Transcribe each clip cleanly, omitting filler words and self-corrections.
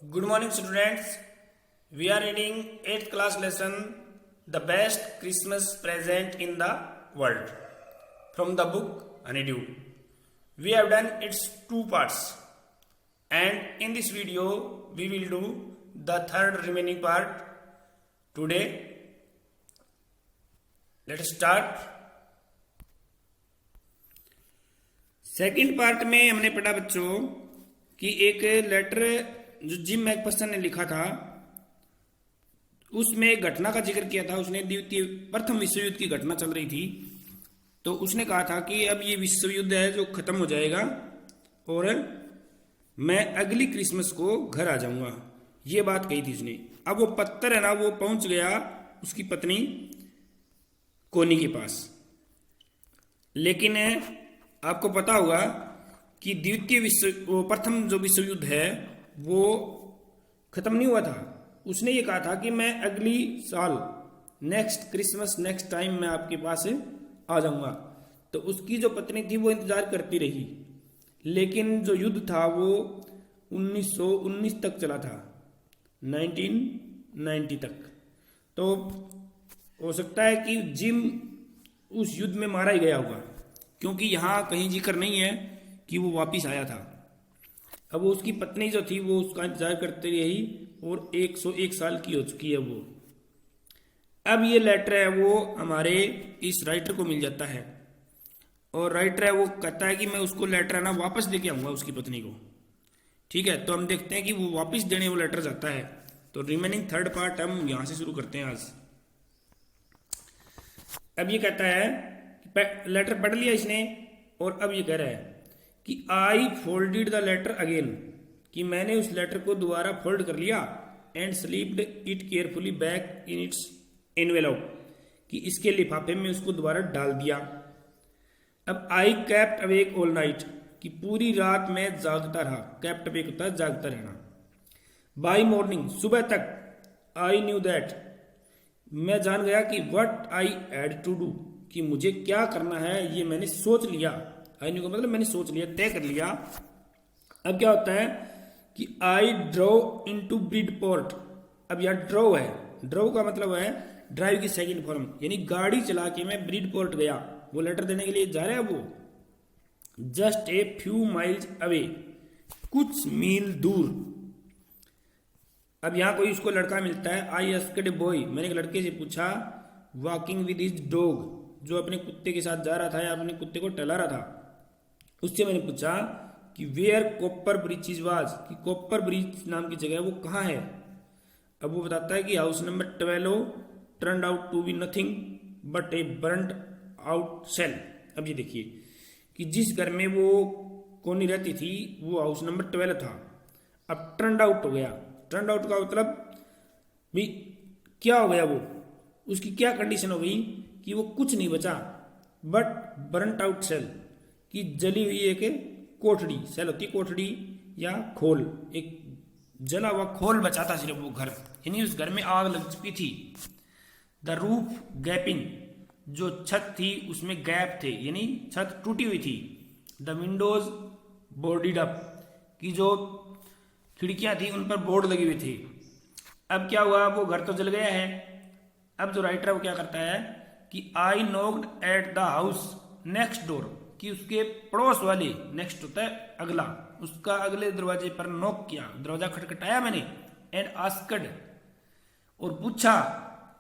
Good morning, students. We are reading 8th class lesson The Best Christmas Present in the World from the book Honeydew. We have done its two parts, and in this video we will do the third remaining part today. Let us start. Second part में हमने पढ़ा बच्चों कि एक letter जो gym Macpherson ने लिखा था उसमें एक घटना का जिक्र किया था। उसने प्रथम विश्व युद्ध की घटना चल रही थी, तो उसने कहा था कि अब ये विश्व युद्ध है जो खत्म हो जाएगा और मैं अगली क्रिसमस को घर आ जाऊंगा, ये बात कही थी उसने। अब वो पत्थर है ना, वो पहुंच गया उसकी पत्नी कोनी के पास, लेकिन आपको पता होगा कि प्रथम जो विश्व युद्ध है वो खत्म नहीं हुआ था। उसने ये कहा था कि मैं अगली साल नेक्स्ट क्रिसमस नेक्स्ट टाइम मैं आपके पास आ जाऊंगा। तो उसकी जो पत्नी थी वो इंतजार करती रही, लेकिन जो युद्ध था वो 1919 तक चला था, 1990 तक। तो हो सकता है कि जिम उस युद्ध में मारा ही गया होगा, क्योंकि यहाँ कहीं जिक्र नहीं है कि वो वापिस आया था। अब उसकी पत्नी जो थी वो उसका इंतजार करती रही और 101 साल की हो चुकी है वो। अब ये लेटर है वो हमारे इस राइटर को मिल जाता है, और राइटर है वो कहता है कि मैं उसको लेटर है ना वापस देके आऊँगा उसकी पत्नी को। ठीक है, तो हम देखते हैं कि वो वापस देने वो लेटर जाता है। तो रिमेनिंग थर्ड पार्ट हम यहाँ से शुरू करते हैं आज। अब ये कहता है लेटर पढ़ लिया इसने, और अब ये कह रहा है कि आई फोल्डेड द लेटर अगेन, कि मैंने उस लेटर को दोबारा फोल्ड कर लिया, and slept it carefully back in its envelope, कि इसके लिफाफे में उसको दोबारा डाल दिया। अब I kept awake all night, कि पूरी रात में जागता रहा। कैप्ट अवेक होता है जागता रहना। बाई मॉर्निंग, सुबह तक, आई न्यू दैट, मैं जान गया कि what I had to do, कि मुझे क्या करना है ये मैंने सोच लिया। आई न्यू का मतलब मैंने सोच लिया, तय कर लिया। अब क्या होता है कि आई ड्रो इनटू ब्रिडपोर्ट। अब यह ड्रो है, ड्रो का मतलब है ड्राइव की सेकंड फॉर्म, यानी गाड़ी चला के मैं ब्रिडपोर्ट गया। वो लेटर देने के लिए जा रहा है वो, just a few miles away, कुछ मील दूर। अब यहां कोई उसको लड़का मिलता है। आई आस्क्ड ए बॉय, मैंने एक लड़के से पूछा, वॉकिंग विद हिज डॉग, जो अपने कुत्ते के साथ जा रहा था या अपने कुत्ते को टहला रहा था, उससे मैंने पूछा कि वेयर कॉपर ब्रिज वाज, कि कॉपर ब्रिज नाम की जगह है वो कहाँ है। अब वो बताता है कि house number 12 turned out to be nothing but a burned out shell. अब ये देखिए कि जिस घर में वो कोनी रहती थी वो हाउस नंबर 12 था, अब टर्न्ड आउट हो गया। टर्न्ड आउट का मतलब भी क्या हो गया, वो उसकी क्या कंडीशन हो गई कि वो कुछ नहीं बचा, बट बर्न्ट आउट सेल, कि जली हुई एक कोठड़ी, सेल होती है कोठड़ी या खोल, एक जला हुआ खोल बचा था सिर्फ वो घर, यानी उस घर में आग लग चुकी थी। द रूफ गैपिंग, जो छत थी उसमें गैप थे, यानी छत टूटी हुई थी। द विंडोज बोर्डेड अप, कि जो खिड़कियां थी उन पर बोर्ड लगी हुई थी। अब क्या हुआ, वो घर तो जल गया है। अब जो राइटर है वो क्या करता है कि I knocked at the house next door, कि उसके पड़ोस वाले, नेक्स्ट होता है अगला, उसका अगले दरवाजे पर नॉक किया, दरवाजा खटखटाया मैंने। एंड आस्क्ड, और पूछा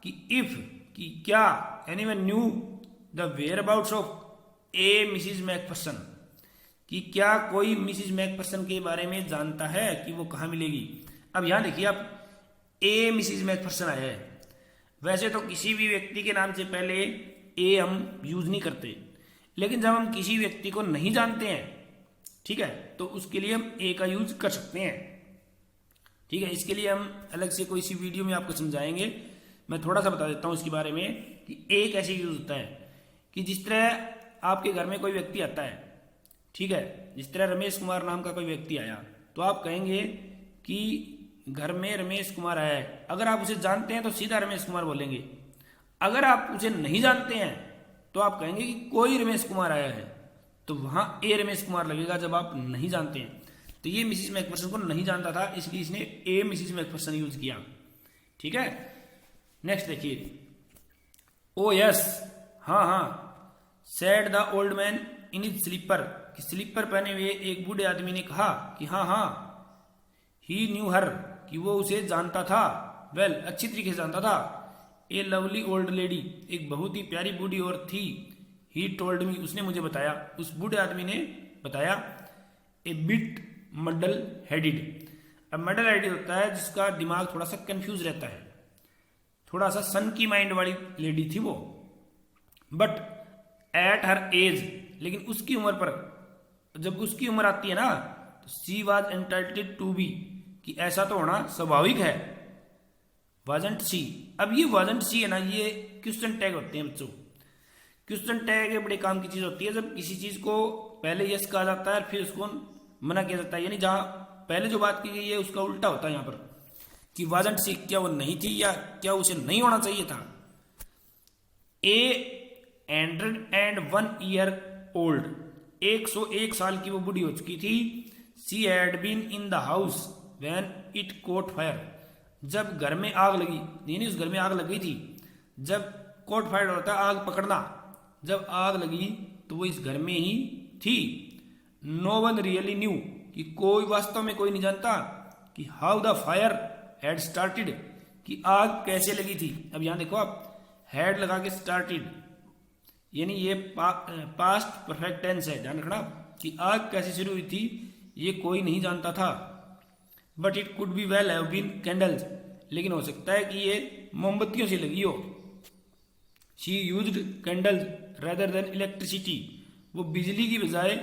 कि इफ, कि क्या, anyone knew the whereabouts of a Mrs McPherson, कि क्या कोई मिसिज मैकफर्सन के बारे में जानता है कि वो कहाँ मिलेगी। अब यहां देखिए आप, ए मिसिज मैकफर्सन आया है। वैसे तो किसी भी व्यक्ति के नाम से पहले ए हम यूज नहीं करते, लेकिन जब हम किसी व्यक्ति को नहीं जानते हैं, ठीक है, तो उसके लिए हम ए का यूज कर सकते हैं। ठीक है, इसके लिए हम अलग से कोई सी वीडियो में आपको समझाएंगे। मैं थोड़ा सा बता देता हूं इसके बारे में कि ए कैसे यूज होता है। कि जिस तरह आपके घर में कोई व्यक्ति आता है, ठीक है, जिस तरह रमेश कुमार नाम का कोई व्यक्ति आया, तो आप कहेंगे कि घर में रमेश कुमार आया है। अगर आप उसे जानते हैं तो सीधा रमेश कुमार बोलेंगे। अगर आप उसे नहीं जानते हैं तो आप कहेंगे कि कोई रमेश कुमार आया है, तो वहां ए रमेश कुमार लगेगा जब आप नहीं जानते हैं। तो ये मिसिस मैकफर्सन को नहीं जानता था, इसलिए इसने ए मिसिस मैकफर्सन यूज किया। ठीक है, नेक्स्ट देखिए, ओ यस, हाँ हाँ, said the old man in his slipper, कि स्लीपर पहने हुए एक बूढ़े आदमी ने कहा कि हाँ हाँ, ही न्यू हर, कि वो उसे जानता था, वेल अच्छी तरीके से जानता था, ए लवली ओल्ड लेडी, एक बहुत ही प्यारी बूढ़ी औरत थी, ही टोल्ड मी, उसने मुझे बताया, उस बूढ़े आदमी ने बताया, ए बिट मडल हेडेड, अब मडल हेडेड होता है जिसका दिमाग थोड़ा सा कंफ्यूज रहता है, थोड़ा सा सन की माइंड वाली लेडी थी वो, बट एट हर एज, लेकिन उसकी उम्र पर, जब उसकी उम्र आती है ना, तो सी वॉज एंटाइटल्ड टू बी, कि ऐसा तो होना स्वाभाविक है, वाजंट सी। अब ये वाजंट सी है ना, ये क्वेश्चन टैग होते हैं बच्चों, क्वेश्चन टैग बड़े काम की चीज होती है, जब किसी चीज को पहले यस कहा जाता है फिर उसको मना किया जाता है, यानी जहां पहले जो बात की गई है उसका उल्टा होता है यहाँ पर, कि वाजंट सी, क्या वो नहीं थी या क्या उसे नहीं होना चाहिए था। ए 101 ओल्ड, 101 साल की वो बूढ़ी हो चुकी थी, she had been in the house when it caught fire, जब घर में आग लगी, यानी उस घर में आग लग गई थी, जब कोट फायर होता है आग पकड़ना, जब आग लगी तो वो इस घर में ही थी। नो वन रियली न्यू, कि कोई वास्तव में कोई नहीं जानता कि how the fire had started, कि आग कैसे लगी थी। अब यहां देखो आप, हैड लगा के स्टार्टेड, यानी ये पास्ट परफेक्ट टेंस है, ध्यान रखना, कि आग कैसे शुरू हुई थी ये कोई नहीं जानता था। But it could be well have been candles, लेकिन हो सकता है कि ये मोमबत्तियों से लगी हो। She used candles rather than electricity, वो बिजली की बजाय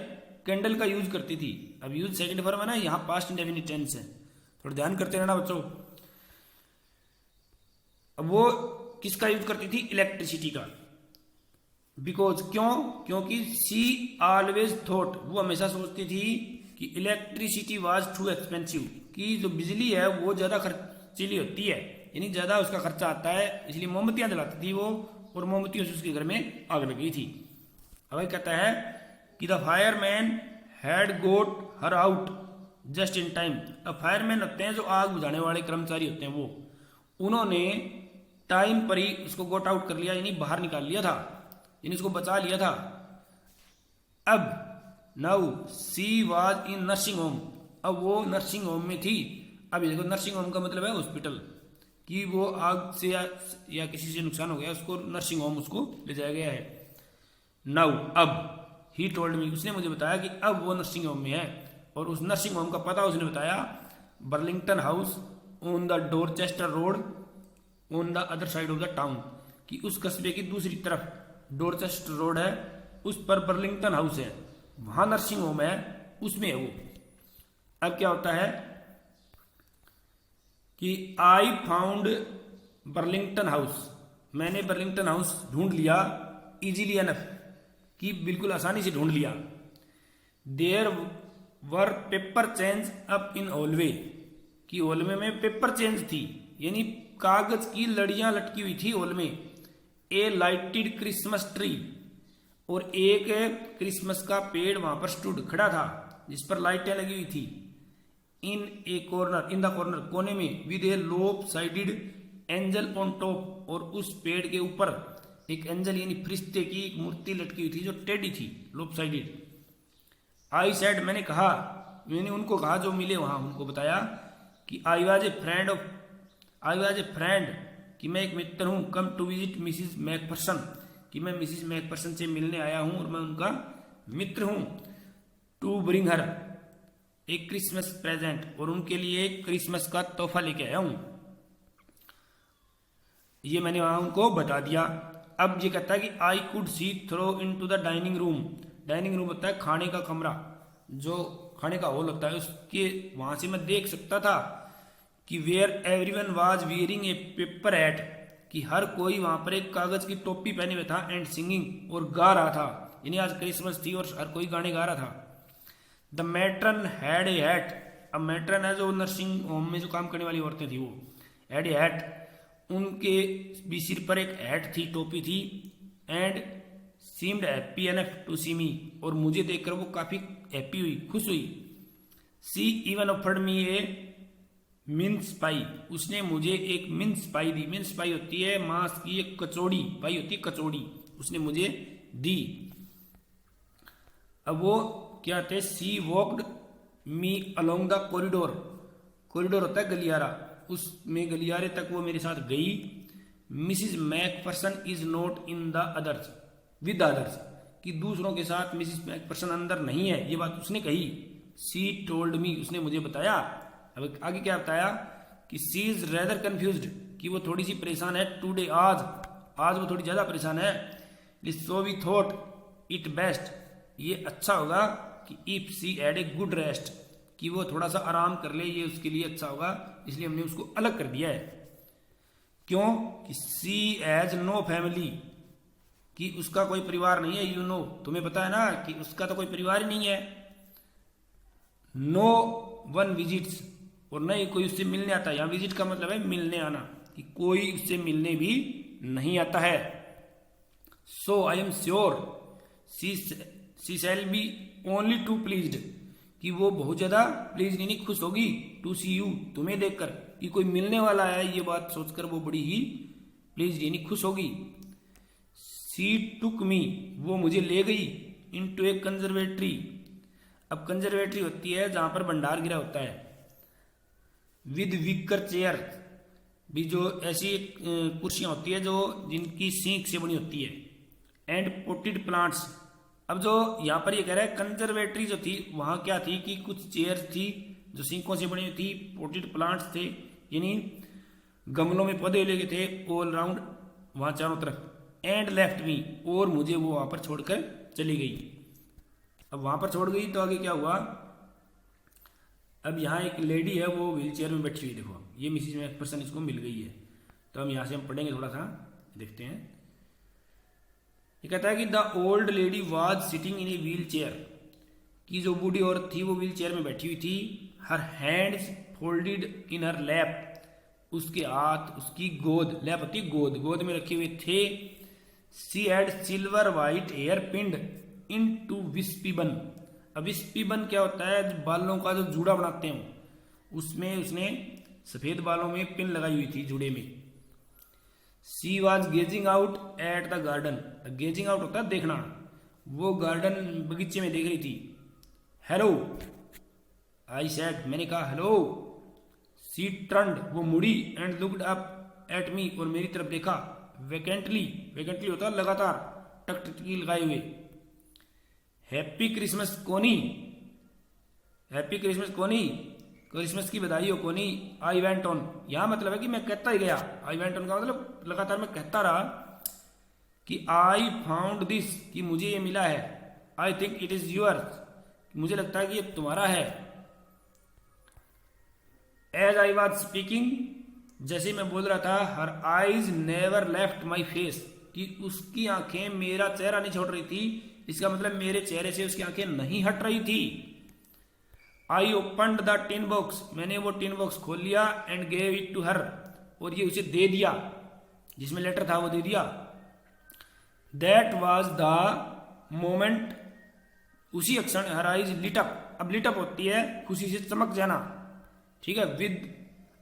कैंडल का यूज करती थी। अब यूज सेकंड फॉर्म है ना, यहाँ पास्ट इंडेफिनिट टेंस है, थोड़ा ध्यान करते रहना बच्चों। अब वो किसका यूज करती थी, इलेक्ट्रिसिटी का, बिकॉज, क्यों, क्योंकि सी ऑलवेज थॉट, वो हमेशा सोचती थी कि इलेक्ट्रिसिटी वाज टू एक्सपेंसिव, कि जो बिजली है वो ज्यादा खर्चीली होती है, यानी ज्यादा उसका खर्चा आता है, इसलिए मोमबत्तियां जलाती थी वो, और मोमबत्तियों से उसके घर में आग लग गई थी। अब कहता है कि the fireman had got her out just in time. अब फायरमैन होते हैं जो आग बुझाने वाले कर्मचारी होते हैं, वो उन्होंने टाइम पर ही उसको गोट आउट कर लिया, यानी बाहर निकाल लिया था, यानी उसको बचा लिया था। अब now she was in nursing home, अब वो नर्सिंग होम में थी। अब देखो नर्सिंग होम का मतलब है हॉस्पिटल, कि वो आग से या किसी से नुकसान हो गया, उसको नर्सिंग होम उसको ले जाया गया है। नाउ, अब, ही टोल्ड मी, उसने मुझे बताया कि अब वो नर्सिंग होम में है, और उस नर्सिंग होम का पता उसने बताया, Burlington house on the Dorchester road on the other side of the town, कि उस कस्बे की दूसरी तरफ डोरचेस्टर रोड है, उस पर बर्लिंगटन हाउस है, वहां नर्सिंग होम है, उसमें है वो। अब क्या होता है कि आई फाउंड बर्लिंगटन हाउस, मैंने बर्लिंगटन हाउस ढूंढ लिया, इजीली एनफ, कि बिल्कुल आसानी से ढूंढ लिया। There were paper chains up in hallway, कि हॉलवे में पेपर चेंज थी, यानी कागज की लड़ियां लटकी हुई थी हॉल में। ए लाइटेड क्रिसमस ट्री, और एक क्रिसमस का पेड़ वहां पर स्टूड खड़ा था, जिस पर लाइटें लगी हुई थी। इन ए कॉर्नर, इन द कॉर्नर, कोने में, विद ए लोप साइडेड एंजल ऑन टॉप, और उस पेड़ के ऊपर एक एंजल यानी फरिश्ते की एक मूर्ति लटकी हुई थी जो टेढ़ी थी, लोप साइडेड। आई सेड, मैंने कहा, मैंने उनको कहा जो मिले वहां, उनको बताया कि आई वाज ए फ्रेंड, कि मैं एक मित्र हूं, come to visit Mrs McPherson, कि मैं मिसिस मैकफर्सन से मिलने आया हूं और मैं उनका मित्र हूं। टू ब्रिंग हर एक क्रिसमस प्रेजेंट, और उनके लिए क्रिसमस का तोहफा लेके आया हूं। ये मैंने वहां उनको बता दिया। अब ये कहता है कि I could see through into the dining room, dining room होता है खाने का कमरा, जो खाने का हॉल होता है, उसके वहां से मैं देख सकता था कि where everyone was wearing a paper hat, कि हर कोई वहां पर एक कागज की टोपी पहने हुए था, एंड सिंगिंग, और गा रहा था, यानी आज क्रिसमस थी और हर कोई गाने गा रहा था। The matron had a hat, अब मैट्रन है जो नर्सिंग होम में जो काम करने वाली औरतें थी, वो हैड ए हैट, उनके भी सिर पर एक हैट थी, टोपी थी। And seemed happy enough to see me, और मुझे देखकर वो काफी हैप्पी हुई, खुश हुई। She even offered me a mince pie, उसने मुझे एक मिन्स पाई दी। मिन्स पाई होती है मांस की एक कचौड़ी, पाई होती है कचौड़ी, उसने मुझे दी। अब वो क्या थे, she walked me along the corridor, corridor होता है गलियारा, उसमें गलियारे तक वो मेरे साथ गई। Mrs Macpherson is not in the others, with others, कि दूसरों के साथ मिसिज मैकफर्सन अंदर नहीं है, ये बात उसने कही। सी टोल्ड मी, उसने मुझे बताया। अब आगे क्या बताया कि सी इज रेदर कंफ्यूज्ड, कि वो थोड़ी सी परेशान है टुडे, आज वो थोड़ी ज्यादा परेशान है। So we thought it best, ये अच्छा होगा कि if she had a good rest, कि वो थोड़ा सा आराम कर ले, ये उसके लिए अच्छा होगा, इसलिए हमने उसको अलग कर दिया है। क्यों कि सी हैज नो फैमिली, कि उसका कोई परिवार नहीं है। यू नो, तुम्हें पता है ना कि उसका तो कोई परिवार ही नहीं है। नो वन विजिट्स, और नहीं कोई उससे मिलने आता है। यहां विजिट का मतलब है मिलने आना, कि कोई उससे मिलने भी नहीं आता है। So I am sure she shall be only too pleased, कि वो बहुत ज्यादा प्लीज नहीं खुश होगी टू सी यू, तुम्हें देखकर, कि कोई मिलने वाला है, ये बात सोचकर वो बड़ी ही प्लीज यानी खुश होगी। सी टुक मी, वो मुझे ले गई इनटू ए कंजर्वेटरी। अब कंजर्वेटरी होती है जहां पर भंडार गिरा होता है। विद विकर चेयर, भी जो ऐसी कुर्सियां होती है जो जिनकी सींक से बनी होती है। एंड पोटेड प्लांट्स, अब जो यहाँ पर ये कह रहा है कंजर्वेटरी जो थी वहां क्या थी कि कुछ चेयर थी जो सींकों से बनी हुई थी, पोटेड प्लांट्स थे यानी गमलों में पौधे लगे थे ऑल राउंड वहां चारों तरफ। एंड लेफ्ट मी, और मुझे वो वहां पर छोड़कर चली गई। अब वहां पर छोड़ गई तो आगे क्या हुआ, अब यहाँ एक लेडी है वो व्हील चेयर में बैठी हुई, देखो ये मिसिज मैकफर्सन इसको मिल गई है। तो हम यहाँ से हम पढ़ेंगे थोड़ा सा, देखते हैं। ये कहता है कि the old lady was sitting in a wheel chair, कि जो बूढ़ी औरत थी वो व्हील चेयर में बैठी हुई थी। हर हैंड्स फोल्डेड इन हर लैप, उसके हाथ उसकी गोद, लैप होती गोद, गोद में रखे हुए थे। She had silver white hair pinned in to विस्पी बन। अब विस्पी बन क्या होता है, बालों का जो जूड़ा बनाते हैं उसमें उसने सफेद बालों में पिन लगाई हुई थी जूड़े में। She was gazing out at the garden, gazing out होता है देखना, वो गार्डन बगीचे में देख रही थी। हेलो आई सेड, मैंने कहा हेलो। सी टर्न्ड, वो मुड़ी, and looked up at me, और मेरी तरफ देखा। वैकेंटली, वैकेंटली होता है लगातार, टकटकी लगाए हुए। हैप्पी क्रिसमस कोनी, हैप्पी क्रिसमस कोनी, क्रिसमस की बधाई हो कोनी। आई वेंट ऑन, यहां मतलब है कि मैं कहता ही गया। आई वेंट ऑन का मतलब लगातार मैं कहता रहा कि आई फाउंड दिस, कि मुझे ये मिला है। I think it is yours, मुझे लगता है कि ये तुम्हारा है। एज आई वॉज स्पीकिंग, जैसे मैं बोल रहा था, her eyes never left my face, कि उसकी आंखें मेरा चेहरा नहीं छोड़ रही थी। इसका मतलब मेरे चेहरे से उसकी आंखें नहीं हट रही थी। I opened the tin box, मैंने वो टिन बॉक्स खोल लिया। And gave it to her, और ये उसे दे दिया, जिसमें लेटर था वो दे दिया। दैट वॉज द मोमेंट, उसी क्षण हर आइज लिट अप। अब लिट अप होती है खुशी से चमक जाना, ठीक है, विद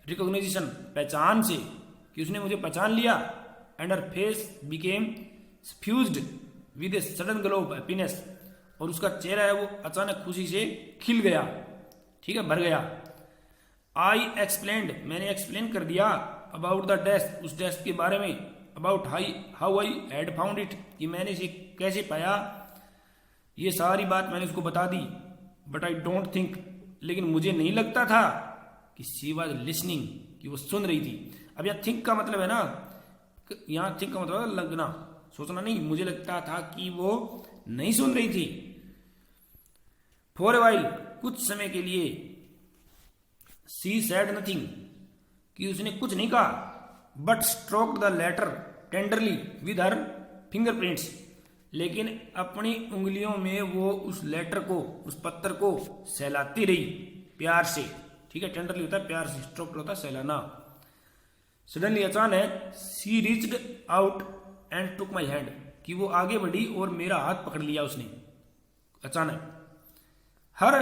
रिकॉग्निशन, पहचान से, कि उसने मुझे पहचान लिया। And her face became fused with a sudden glow of happiness, और उसका चेहरा है वो अचानक खुशी से खिल गया, ठीक है, भर गया। आई एक्सप्लेन्ड, मैंने एक्सप्लेन कर दिया। अबाउट द डेस्क, उस डेस्क के बारे में। About how I had found it, कि मैंने इसे कैसे पाया, ये सारी बात मैंने उसको बता दी। बट आई डोंट थिंक, लेकिन मुझे नहीं लगता था कि शी वॉज लिसनिंग, कि वो सुन रही थी। अब यहाँ थिंक का मतलब है ना, यहाँ थिंक का मतलब है लगना, सोचना नहीं। मुझे लगता था कि वो नहीं सुन रही थी। फॉर ए वाइल, कुछ समय के लिए। सी सेड नथिंग, कि उसने कुछ नहीं कहा। But stroked the letter tenderly with her fingerprints, लेकिन अपनी उंगलियों में वो उस लेटर को, उस पत्थर को सहलाती रही प्यार से, ठीक है। टेंडरली होता है प्यार से, स्ट्रोक्ड होता है सहलाना। सडनली, अचानक, she reached out and took my hand, कि वो आगे बढ़ी और मेरा हाथ पकड़ लिया उसने अचानक। Her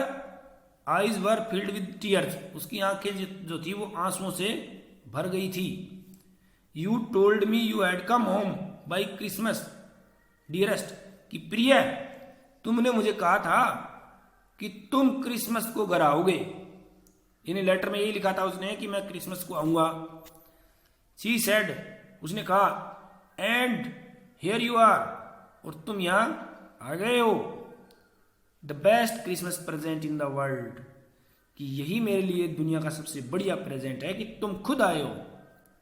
eyes were filled with tears, उसकी आंखें जो थी वो आंसुओं से भर गई थी। You told me you had come home by Christmas dearest, कि प्रिय तुमने मुझे कहा था कि तुम क्रिसमस को घर आओगे। यानी लेटर में यही लिखा था उसने कि मैं क्रिसमस को आऊंगा। शी सेड, उसने कहा, एंड हियर यू आर, और तुम यहां आ गए हो। The best Christmas present in the world, कि यही मेरे लिए दुनिया का सबसे बढ़िया प्रेजेंट है कि तुम खुद आए हो।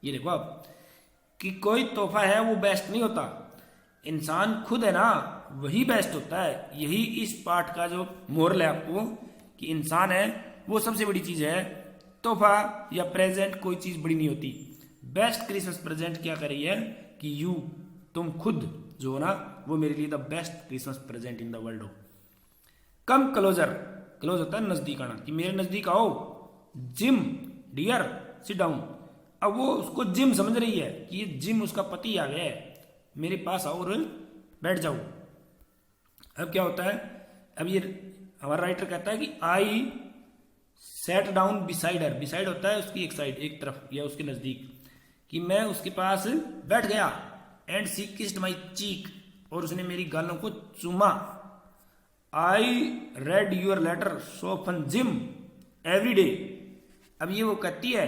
ये देखो आप, कि कोई तोहफा है वो बेस्ट नहीं होता, इंसान खुद है ना वही बेस्ट होता है। यही इस पाठ का जो मोरल है आपको, कि इंसान है वो सबसे बड़ी चीज है, तोहफा या प्रेजेंट कोई चीज बड़ी नहीं होती। बेस्ट क्रिसमस प्रेजेंट क्या कर रही है कि यू, तुम खुद जो हो ना, वो मेरे लिए the best Christmas present in the world हो। कम क्लोजर, क्लोज होता है नजदीक आना, कि मेरे नजदीक आओ। जिम डियर सिट डाउन, अब वो उसको जिम समझ रही है कि ये जिम उसका पति आ गया है, मेरे पास आओ और बैठ जाओ। अब क्या होता है, अब ये हमारा राइटर कहता है कि I sat down beside her, beside होता है उसकी एक साइड, एक तरफ या उसके नजदीक, कि मैं उसके पास बैठ गया। And she kissed my cheek, और उसने मेरी गालों को चूमा। I read your letter so fun Jim every day, अब ये वो कहती है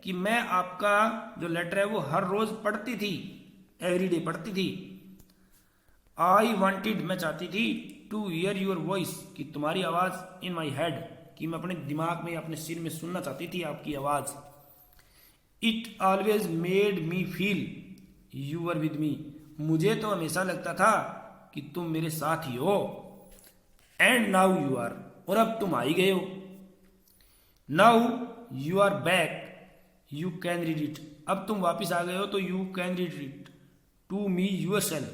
कि मैं आपका जो लेटर है वो हर रोज पढ़ती थी, एवरी डे पढ़ती थी। आई वॉन्टेड, मैं चाहती थी, टू हियर यूर वॉइस, कि तुम्हारी आवाज इन माई हेड, कि मैं अपने दिमाग में अपने सिर में सुनना चाहती थी आपकी आवाज। It always made me feel you were with me, मुझे तो हमेशा लगता था कि तुम मेरे साथ ही हो। एंड नाउ यू आर, और अब तुम आ ही गए हो। Now you are back you can read it, अब तुम वापिस आ गए हो तो you can read it to me yourself,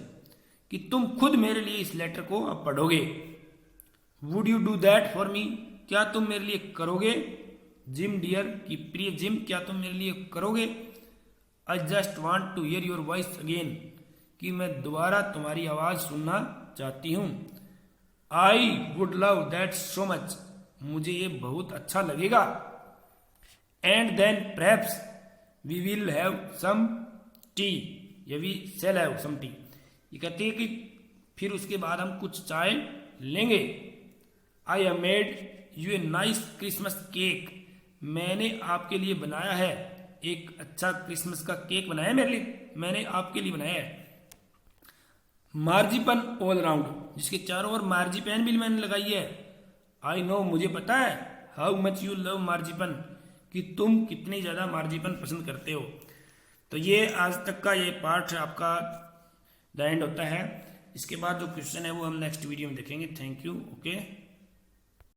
कि तुम खुद मेरे लिए इस लेटर को अब पढ़ोगे। Would you do that for me, क्या तुम मेरे लिए करोगे। जिम डियर, की प्रिय जिम, क्या तुम मेरे लिए करोगे। I just want to hear your voice again, कि मैं दोबारा तुम्हारी आवाज सुनना चाहती हूं। I would love that so much, मुझे ये बहुत अच्छा लगेगा। And then perhaps we will have some tea, या we shall have some tea, ये कहती है कि फिर उसके बाद हम कुछ चाय लेंगे। I have made U a nice Christmas cake, मैंने आपके लिए बनाया है एक अच्छा क्रिसमस का केक बनाया है, मेरे लिए मैंने आपके लिए बनाया है। मार्जिपन ऑल राउंड, जिसके चारों ओर मार्जिपैन भी मैंने लगाई है। आई नो, मुझे पता है, हाउ मच यू लव मार्जिपन, कि तुम कितनी ज्यादा मार्जिपन पसंद करते हो। तो ये आज तक का ये पार्ट आपका द एंड होता है। इसके बाद जो क्वेश्चन है वो हम नेक्स्ट वीडियो में देखेंगे। Thank you. ओके।